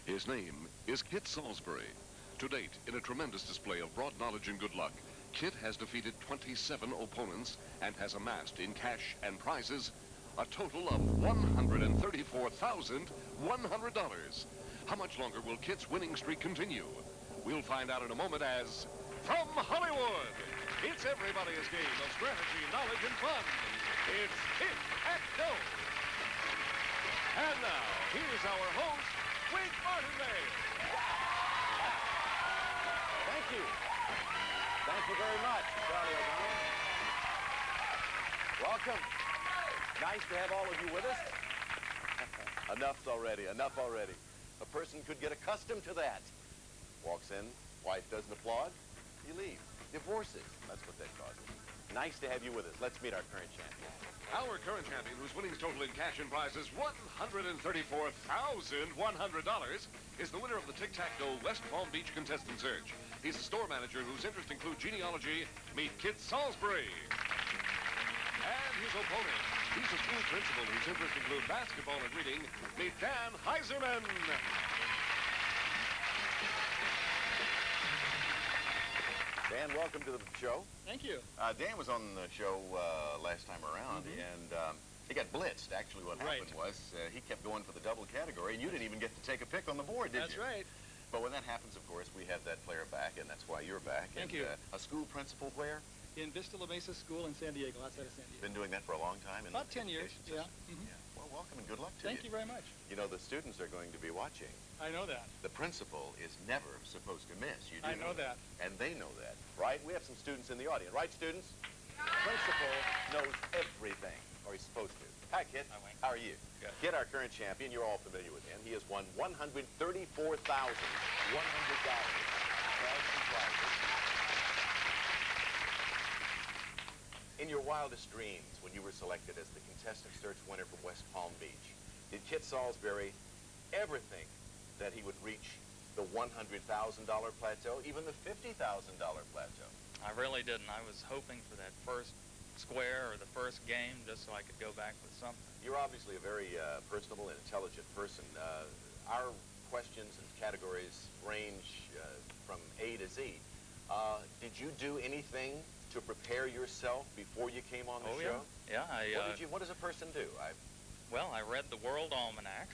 His name is Kit Salisbury. To date, in a tremendous display of broad knowledge and good luck, Kit has defeated 27 opponents and has amassed in cash and prizes a total of $134,100. How much longer will Kit's winning streak continue? We'll find out in a moment as, from Hollywood, it's everybody's game of strategy, knowledge, and fun. It's Tic Tac Dough. And now, here's our host, Wink Martindale. Thank you. Thank you very much, Charlie O'Donnell. Welcome. Nice to have all of you with us. Enough already. A person could get accustomed to that. Walks in, wife doesn't applaud, you leave. Divorces, that's what that causes. Nice to have you with us. Let's meet our current champion. Our current champion, whose winnings total in cash and prizes $134,100, is the winner of the Tic Tac Dough West Palm Beach contestant search. He's a store manager whose interests include genealogy. Meet Kit Salisbury. And his opponent, he's a school principal whose interests include basketball and reading. Meet Dan Heiserman. Dan, welcome to the show. Thank you. Dan was on the show last time around, and he got blitzed. Actually, what happened was he kept going for the double category, and you didn't even get to take a pick on the board, did you? That's right. But when that happens, of course, we have that player back, and that's why you're back. Thank you. A school principal where? In Vista La Mesa School in San Diego, outside of San Diego. Been doing that for a long time? In About the 10 years, education yeah. system? Yeah. Well, welcome and good luck to you. Thank you very much. You know, the students are going to be watching. I know that. The principal is never supposed to miss. You do I know that. And they know that, right? We have some students in the audience. Right, students? Principal knows everything, or he's supposed to. Hi, Kit. Hi, Wayne. How are you? Good. Kit, our current champion, you're all familiar with him. He has won $134,100. In your wildest dreams, when you were selected as the contestant search winner from West Palm Beach, did Kit Salisbury ever think that he would reach the $100,000 plateau, even the $50,000 plateau? I really didn't. I was hoping for that first square or the first game just so I could go back with something. You're obviously a very personable and intelligent person. Our questions and categories range from A to Z. Did you do anything to prepare yourself before you came on the show? Yeah. What does a person do? Well, I read the World Almanac.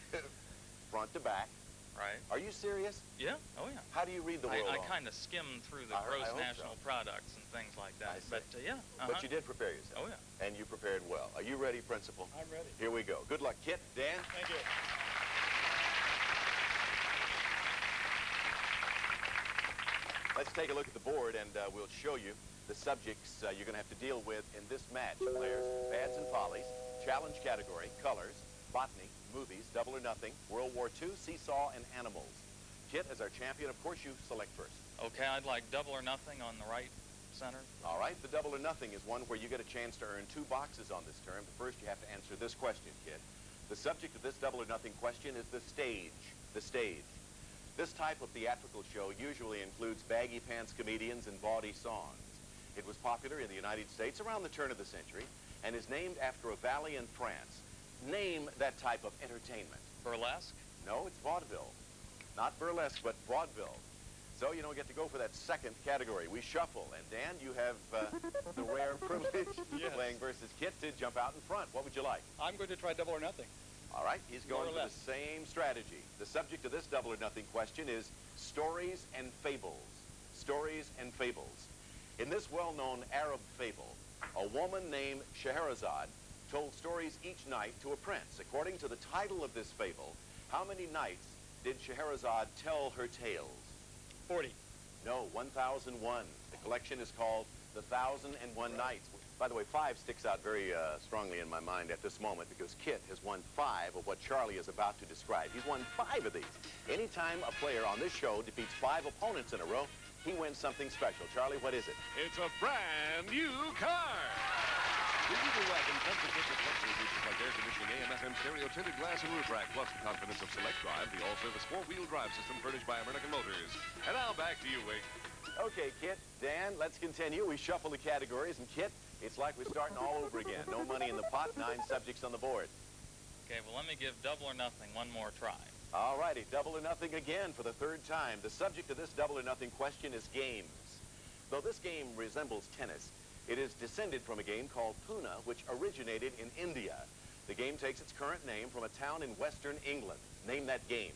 Front to back. Right. Are you serious? Yeah. Oh, yeah. How do you read the World I Almanac? kind of skimmed through the I gross hope national products and things like that. I see. But, yeah. But you did prepare yourself. Oh, yeah. And you prepared well. Are you ready, Principal? I'm ready. Here we go. Good luck, Kit. Dan? Thank you. Let's take a look at the board, and we'll show you the subjects you're going to have to deal with in this match. Players, fads and follies, challenge category, colors, botany, movies, double or nothing, World War II, seesaw, and animals. Kit, as our champion, of course, you select first. Okay, I'd like double or nothing on the right center. All right, the double or nothing is one where you get a chance to earn 2 boxes on this term. But first, you have to answer this question, Kit. The subject of this double or nothing question is the stage. The stage. This type of theatrical show usually includes baggy pants comedians and bawdy songs. It was popular in the United States around the turn of the century and is named after a valley in France. Name that type of entertainment. Burlesque? No, it's vaudeville. Not burlesque, but vaudeville. So you don't get to go for that second category. We shuffle. And Dan, you have the rare privilege playing versus Kit to jump out in front. What would you like? I'm going to try double or nothing. All right, he's going More or for the same strategy. The subject of this double or nothing question is stories and fables. Stories and fables. In this well-known Arab fable, a woman named Scheherazade told stories each night to a prince. According to the title of this fable, how many nights did Scheherazade tell her tales? 40. No, 1001. The collection is called The 1001 Nights. By the way, 5 sticks out very strongly in my mind at this moment because Kit has won 5 of what Charlie is about to describe. He's won 5 of these. Anytime a player on this show defeats 5 opponents in a row, he wins something special. Charlie, what is it? It's a brand new car. The Eagle Wagon comes equipped with luxury features like air conditioning, AM/FM stereo, tinted glass, and roof rack, plus the confidence of Select Drive, the all-service 4-wheel drive system furnished by American Motors. And now back to you, Wake. Okay, Kit, Dan, let's continue. We shuffle the categories, and Kit, it's like we're starting all over again. No money in the pot, 9 subjects on the board. Okay, well, let me give double or nothing one more try. All righty, double or nothing again for the third time. The subject of this double or nothing question is games. Though this game resembles tennis, it is descended from a game called Puna, which originated in India. The game takes its current name from a town in western England. Name that game.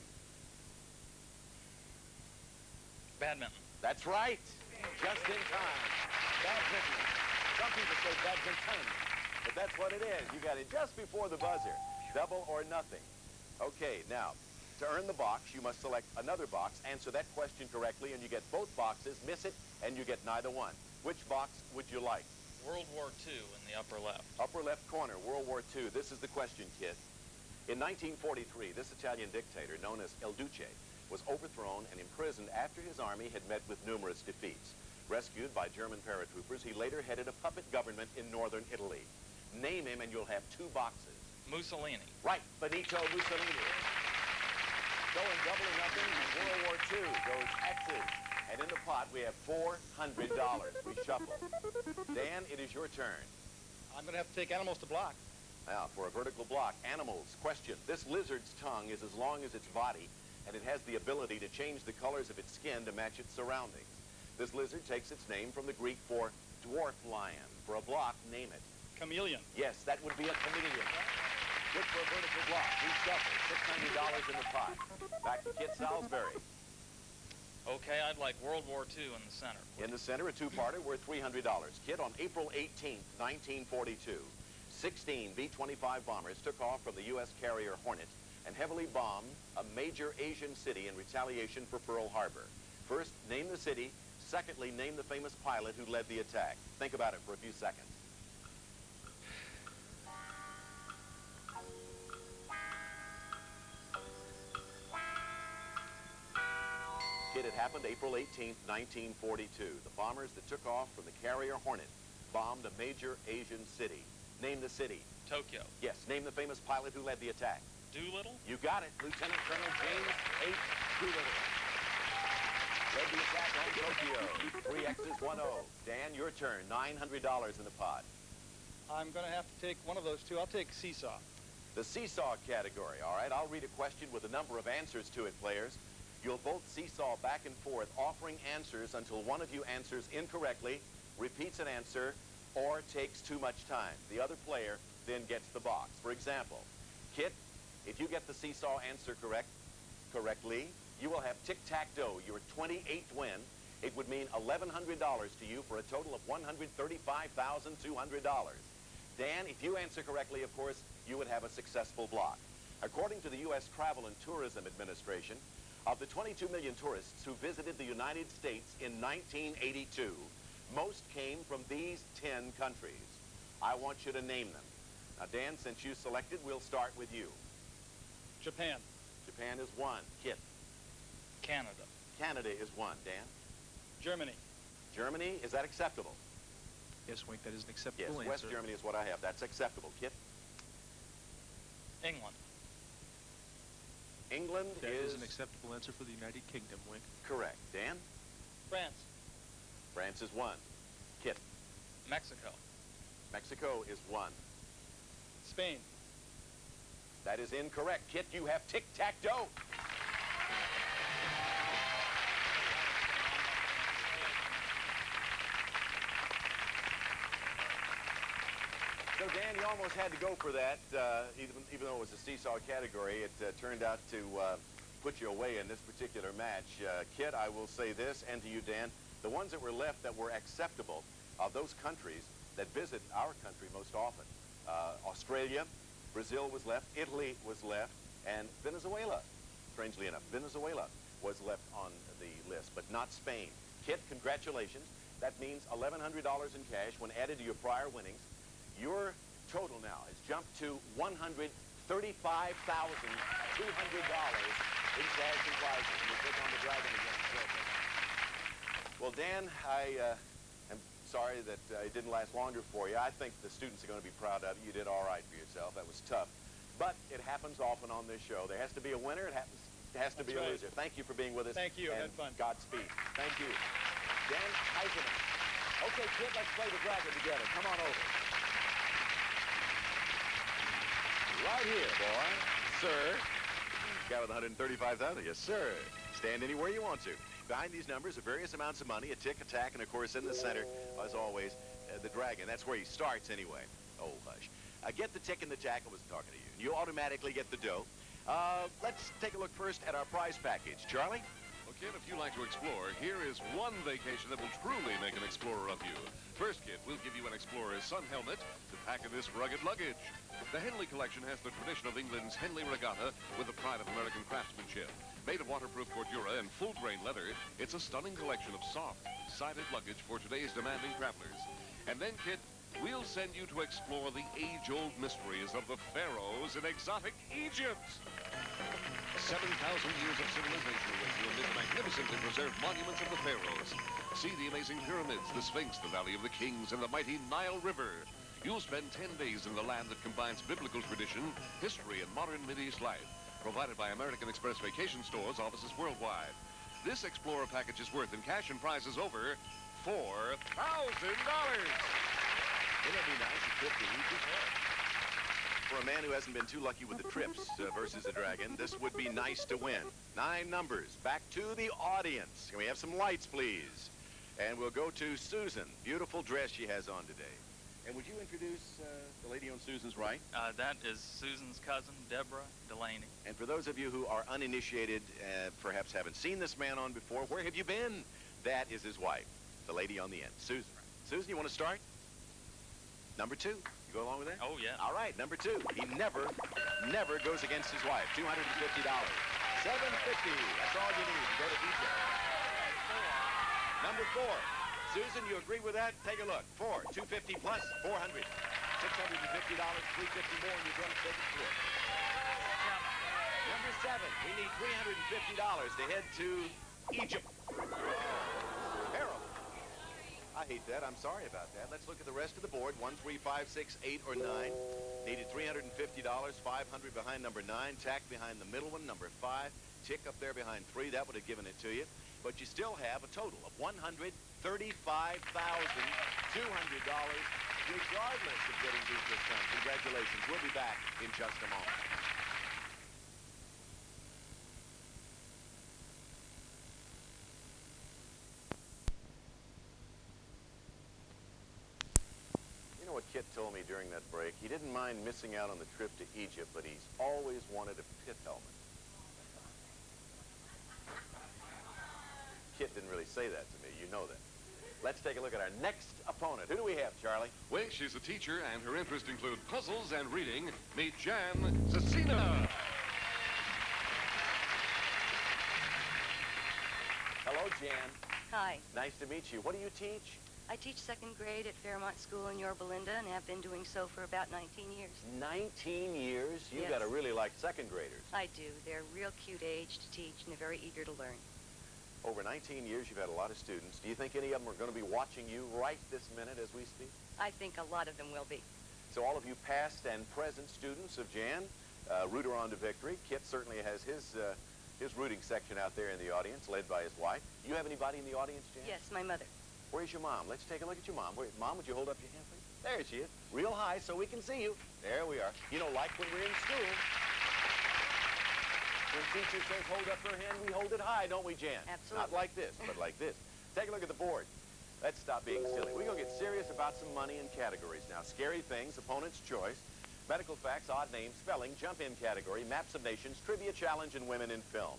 Badminton. That's right. Just in time. Badminton. Some people say badminton, but that's what it is. You got it just before the buzzer. Double or nothing. Okay, now, to earn the box, you must select another box, answer that question correctly, and you get both boxes. Miss it, and you get neither one. Which box would you like? World War II in the upper left. Upper left corner, World War II. This is the question, kid. In 1943, this Italian dictator, known as El Duce, was overthrown and imprisoned after his army had met with numerous defeats. Rescued by German paratroopers, he later headed a puppet government in northern Italy. Name him and you'll have two boxes. Mussolini. Right, Benito Mussolini. Going double or nothing, World War II goes X's. And in the pot, we have $400. We shuffle. Dan, it is your turn. I'm going to have to take animals to block. Now, for a vertical block, animals. Question. This lizard's tongue is as long as its body, and it has the ability to change the colors of its skin to match its surroundings. This lizard takes its name from the Greek for dwarf lion. For a block, name it. Chameleon. Yes, that would be a chameleon. Good for a vertical block. We shuffle. $600 in the pot. Back to Kit Salisbury. Okay, I'd like World War II in the center. In the center, a two-parter worth $300. Kit, on April 18th, 1942, 16 B-25 bombers took off from the U.S. carrier Hornet and heavily bombed a major Asian city in retaliation for Pearl Harbor. First, name the city. Secondly, name the famous pilot who led the attack. Think about it for a few seconds. Kid, it happened April 18th, 1942. The bombers that took off from the carrier Hornet bombed a major Asian city. Name the city. Tokyo. Yes, name the famous pilot who led the attack. Doolittle. You got it, Lieutenant Colonel James H. Doolittle. Led the attack on Tokyo. 3 X's, 1 O. Dan, your turn. $900 in the pot. I'm going to have to take one of those two. I'll take seesaw. The seesaw category. All right, I'll read a question with a number of answers to it, players. You'll both seesaw back and forth, offering answers until one of you answers incorrectly, repeats an answer, or takes too much time. The other player then gets the box. For example, Kit, if you get the seesaw answer correctly, you will have Tic Tac Dough, your 28th win. It would mean $1,100 to you for a total of $135,200. Dan, if you answer correctly, of course, you would have a successful block. According to the U.S. Travel and Tourism Administration, of the 22 million tourists who visited the United States in 1982, most came from these 10 countries. I want you to name them. Now, Dan, since you selected, we'll start with you. Japan. Japan is 1. Kit. Canada. Canada is 1. Dan. Germany. Germany, is that acceptable? Yes, Wink, that is an Yes, acceptable answer. West Germany is what I have. That's acceptable. Kit. England. England That is an acceptable answer for the United Kingdom, Wink. correct. Dan. France. France is 1. Kit. Mexico. Mexico is 1. Spain. That is incorrect. Kit, you have Tic Tac Dough. So, Dan, you almost had to go for that, even though it was a seesaw category. It turned out to put you away in this particular match. Kit, I will say this, and to you, Dan, the ones that were left that were acceptable of those countries that visit our country most often, Australia, Brazil was left, Italy was left, and Venezuela, strangely enough, Venezuela was left on the list, but not Spain. Kit, congratulations. That means $1,100 in cash when added to your prior winnings. Your total now has jumped to $135,200 in cash and prizes. You take on the Dragon against Silver. Well, Dan, I am sorry that it didn't last longer for you. I think the students are going to be proud of you. You did all right for yourself. That was tough. But it happens often on this show. There has to be a winner. It has to be a loser. Thank you for being with us. Thank you. And Had fun. Godspeed. Thank you. Dan Eisenman. Okay, kid, let's play the Dragon together. Come on over. Right here, boy. Sir. Guy with 135,000. Yes, sir. Stand anywhere you want to. Behind these numbers are various amounts of money, a tick, a tack, and of course in the center, as always, the dragon. That's where he starts anyway. Oh, hush. Get the tick and the tack. I wasn't talking to you. You automatically get the dough. Let's take a look first at our prize package. Charlie? Well, kid, if you like to explore, here is one vacation that will truly make an explorer of you. First, kid, we'll give you an explorer's sun helmet to pack in this rugged luggage. The Henley collection has the tradition of England's Henley regatta with the pride of American craftsmanship. Made of waterproof cordura and full-grain leather, it's a stunning collection of soft, sided luggage for today's demanding travelers. And then, kid, we'll send you to explore the age-old mysteries of the pharaohs in exotic Egypt. 7,000 years of civilization awaits you amid the magnificently preserved monuments of the pharaohs. See the amazing pyramids, the Sphinx, the Valley of the Kings, and the mighty Nile River. You'll spend 10 days in the land that combines biblical tradition, history, and modern Mideast life. Provided by American Express Vacation Stores, offices worldwide. This Explorer package is worth in cash and prizes over $4,000. Wouldn't it be nice a trip to Egypt? For a man who hasn't been too lucky with the trips versus the dragon, this would be nice to win. 9 numbers. Back to the audience. Can we have some lights, please? And we'll go to Susan. Beautiful dress she has on today. And would you introduce the lady on Susan's right? That is Susan's cousin, Deborah Delaney. And for those of you who are uninitiated, perhaps haven't seen this man on before, where have you been? That is his wife, the lady on the end, Susan. Susan, you want to start? Number 2. You go along with that? Oh, yeah. All right, number 2. He never goes against his wife. $250. $750. That's all you need to go to Egypt. Number 4. Susan, you agree with that? Take a look. 4, 250 plus 400. $650, $350 more, and you're going to take a trip. Number 7, we need $350 to head to Egypt. Harold. I hate that. I'm sorry about that. Let's look at the rest of the board. 1, 3, 5, 6, 8, or 9. Needed $350, 500 behind number 9. Tack behind the middle one, number 5. Tick up there behind 3. That would have given it to you. But you still have a total of $135,200, regardless of getting these this time. Congratulations. We'll be back in just a moment. You know what Kit told me during that break? He didn't mind missing out on the trip to Egypt, but he's always wanted a pit helmet. Kit didn't really say that to me. You know that. Let's take a look at our next opponent. Who do we have, Charlie? Well, she's a teacher, and her interests include puzzles and reading. Meet Jan Zacina. Hello, Jan. Hi. Nice to meet you. What do you teach? I teach 2nd grade at Fairmont School in Yorba Linda and have been doing so for about 19 years. 19 years? You Yes. got to really like 2nd graders. I do. They're a real cute age to teach, and they're very eager to learn. Over 19 years, you've had a lot of students. Do you think any of them are going to be watching you right this minute as we speak? I think a lot of them will be. So all of you past and present students of Jan, root her on to victory. Kit certainly has his rooting section out there in the audience, led by his wife. Do you have anybody in the audience, Jan? Yes, my mother. Where's your mom? Let's take a look at your mom. Mom, would you hold up your hand, please? There she is. Real high so we can see you. There we are. You know, like when we're in school. When teacher says hold up her hand, we hold it high, don't we, Jan? Absolutely. Not like this, but like this. Take a look at the board. Let's stop being silly. We're going to get serious about some money and categories now. Scary things, opponent's choice, medical facts, odd names, spelling, jump-in category, maps of nations, trivia challenge, and women in film.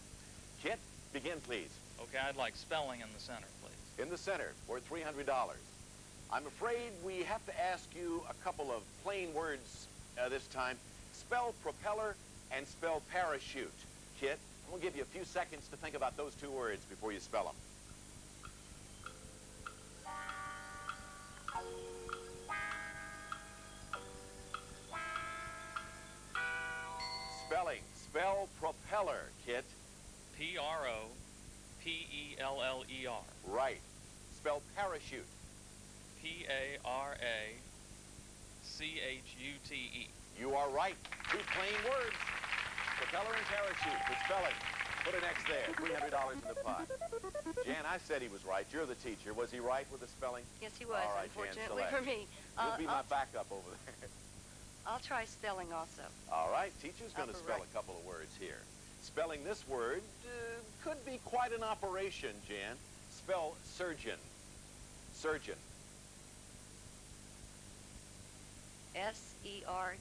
Kit, begin, please. Okay, I'd like spelling in the center, please. In the center, worth $300. I'm afraid we have to ask you a couple of plain words this time. Spell propeller and spell parachute. Kit, I'm going to give you a few seconds to think about those 2 words before you spell them. Spelling. Spell propeller, Kit. P-R-O-P-E-L-L-E-R. Right. Spell parachute. P-A-R-A-C-H-U-T-E. You are right. 2 plain words. Propeller and parachute. Good spelling. Put an X there. $300 in the pot. Jan, I said he was right. You're the teacher. Was he right with the spelling? Yes, he was, All right, unfortunately Jan, for select. me. You'll be my backup over there. I'll try spelling also. All right. Teacher's going to Upper spell right. a couple of words here. Spelling this word could be quite an operation, Jan. Spell surgeon. Surgeon. S-E-R-G-E-O-N.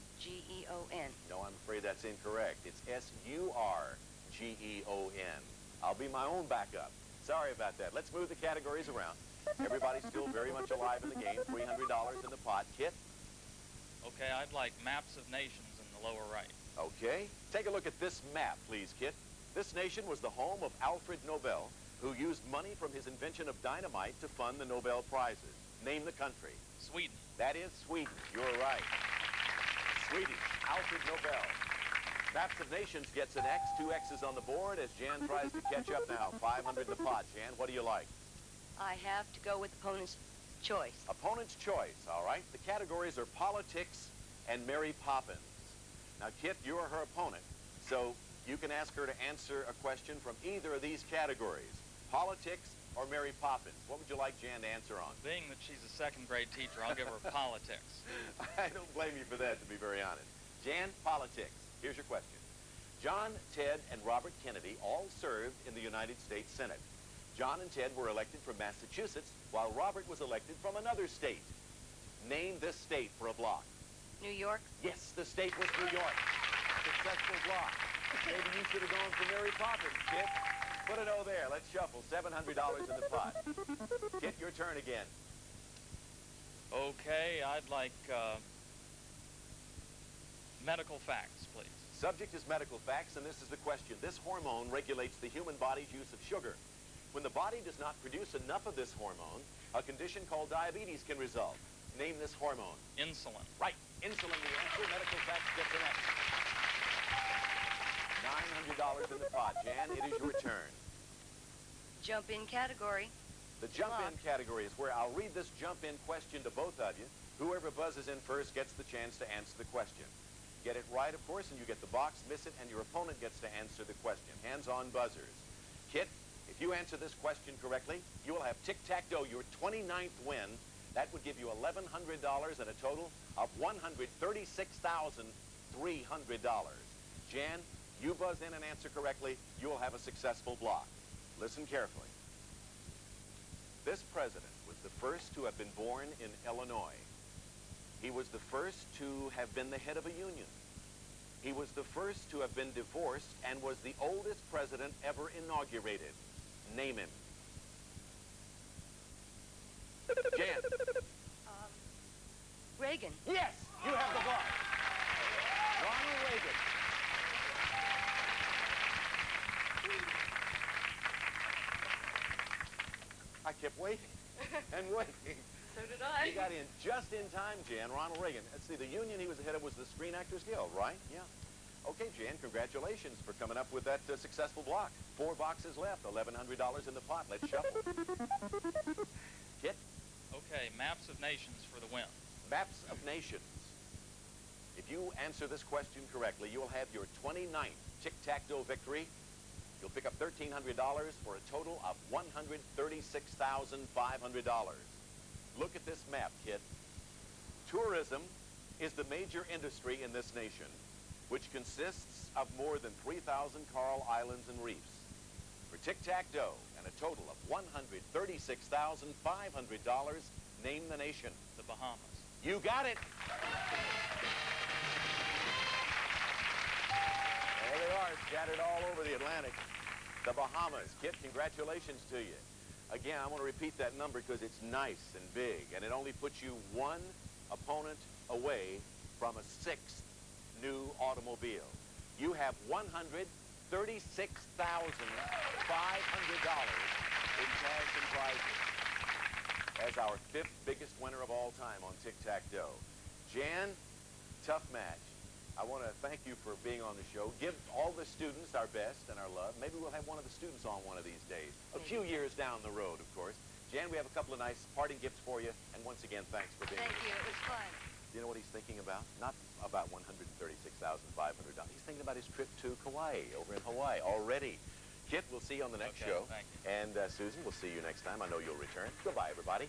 No, I'm afraid that's incorrect. It's S-U-R-G-E-O-N. I'll be my own backup. Sorry about that. Let's move the categories around. Everybody's still very much alive in the game. $300 in the pot. Kit? Okay, I'd like maps of nations in the lower right. Okay. Take a look at this map, please, Kit. This nation was the home of Alfred Nobel, who used money from his invention of dynamite to fund the Nobel Prizes. Name the country. Sweden. That is Sweden. You're right. Sweden. Alfred Nobel. Maps of Nations gets an X, 2 X's on the board as Jan tries to catch up now. 500 in the pot. Jan, what do you like? I have to go with opponent's choice. Opponent's choice, all right. The categories are politics and Mary Poppins. Now, Kit, you are her opponent, so you can ask her to answer a question from either of these categories, politics or Mary Poppins. What would you like Jan to answer on? Being that she's a second-grade teacher, I'll give her politics. I don't blame you for that, to be very honest. Jan, politics. Here's your question. John, Ted, and Robert Kennedy all served in the United States Senate. John and Ted were elected from Massachusetts, while Robert was elected from another state. Name this state for a block. New York. Yes, the state was New York. Successful block. Maybe you should have gone for Mary Poppins, Kit. Put it over there. Let's shuffle. $700 in the pot. Kit, your turn again. Okay, I'd like medical facts, please. Subject is medical facts, and this is the question. This hormone regulates the human body's use of sugar. When the body does not produce enough of this hormone, a condition called diabetes can result. Name this hormone. Insulin. Right. Insulin, the answer. Medical facts gets an X. $900 in the pot. Jan, it is your turn. Jump-in category. The jump-in category is where I'll read this jump-in question to both of you. Whoever buzzes in first gets the chance to answer the question. Get it right, of course, and you get the box. Miss it, and your opponent gets to answer the question. Hands-on buzzers. Kit, if you answer this question correctly, you will have Tic Tac Dough, your 29th win. That would give you $1,100 and a total of $136,300. Jan, you buzz in and answer correctly, you will have a successful block. Listen carefully. This president was the first to have been born in Illinois. He was the first to have been the head of a union. He was the first to have been divorced and was the oldest president ever inaugurated. Name him. Jan. Reagan. Yes, you have the block. Ronald Reagan. I kept waiting and waiting. So did I. You got in just in time, Jan. Ronald Reagan. Let's see, the union he was the head of was the Screen Actors Guild, right? Yeah. Okay, Jan, congratulations for coming up with that successful block. 4 boxes left, $1,100 in the pot. Let's shuffle. Kit? Okay, maps of nations for the win. Maps of nations. If you answer this question correctly, you'll have your 29th Tic Tac Dough victory. You'll pick up $1,300 for a total of $136,500. Look at this map, kid. Tourism is the major industry in this nation, which consists of more than 3,000 coral islands and reefs. For Tic Tac Dough and a total of $136,500, name the nation. The Bahamas. You got it. There they are, scattered all over the Atlantic. The Bahamas. Kit, congratulations to you. Again, I want to repeat that number because it's nice and big, and it only puts you one opponent away from a 6th new automobile. You have $136,500 in cash and prizes as our 5th biggest winner of all time on Tic Tac Dough. Jan, tough match. I want to thank you for being on the show. Give all the students our best and our love. Maybe we'll have one of the students on one of these days. A few years down the road, of course. Jan, we have a couple of nice parting gifts for you. And once again, thanks for being Thank with us. you. It was fun. Do you know what he's thinking about? Not about $136,500. He's thinking about his trip to Kauai, over in Hawaii already. Kit, we'll see you on the next show. Thank you. And Susan, we'll see you next time. I know you'll return. Goodbye, everybody.